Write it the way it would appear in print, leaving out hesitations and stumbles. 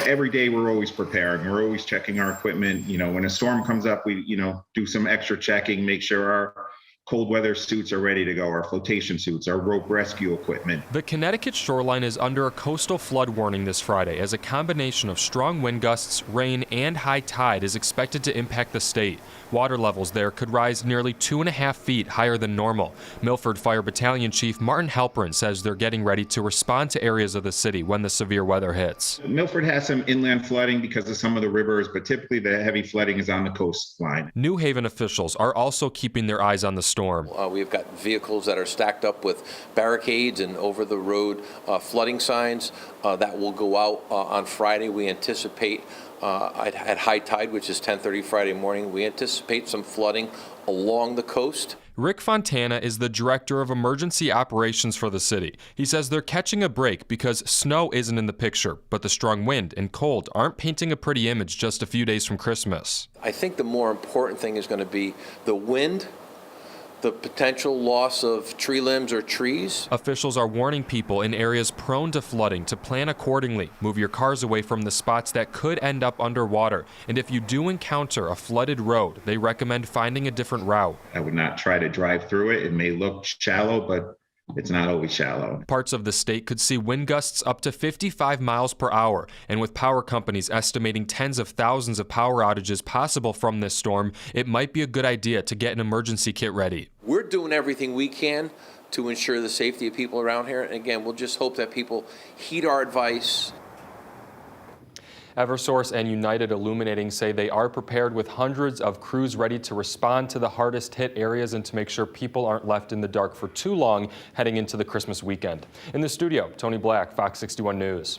Every day we're always preparing. We're always checking our equipment. When a storm comes up, we, do some extra checking, make sure our cold weather suits are ready to go, our flotation suits, our rope rescue equipment. The Connecticut shoreline is under a coastal flood warning this Friday as a combination of strong wind gusts, rain, and high tide is expected to impact the state. Water levels there could rise nearly 2.5 feet higher than normal. Milford Fire Battalion Chief Martin Halperin says they're getting ready to respond to areas of the city when the severe weather hits. Milford has some inland flooding because of some of the rivers, but typically the heavy flooding is on the coastline. New Haven officials are also keeping their eyes on the storm. We've got vehicles that are stacked up with barricades and over-the-road flooding signs that will go out on Friday. We anticipate at high tide, which is 10:30 Friday morning, we anticipate some flooding along the coast. Rick Fontana is the director of emergency operations for the city. He says they're catching a break because snow isn't in the picture, but the strong wind and cold aren't painting a pretty image just a few days from Christmas. I think the more important thing is going to be the wind, the potential loss of tree limbs or trees. Officials are warning people in areas prone to flooding to plan accordingly. Move your cars away from the spots that could end up underwater. And if you do encounter a flooded road, they recommend finding a different route. I would not try to drive through it. It may look shallow, but it's not always shallow. Parts of the state could see wind gusts up to 55 miles per hour. And with power companies estimating tens of thousands of power outages possible from this storm, it might be a good idea to get an emergency kit ready. We're doing everything we can to ensure the safety of people around here. And again, we'll just hope that people heed our advice. Eversource and United Illuminating say they are prepared with hundreds of crews ready to respond to the hardest hit areas and to make sure people aren't left in the dark for too long heading into the Christmas weekend. In the studio, Tony Black, Fox 61 News.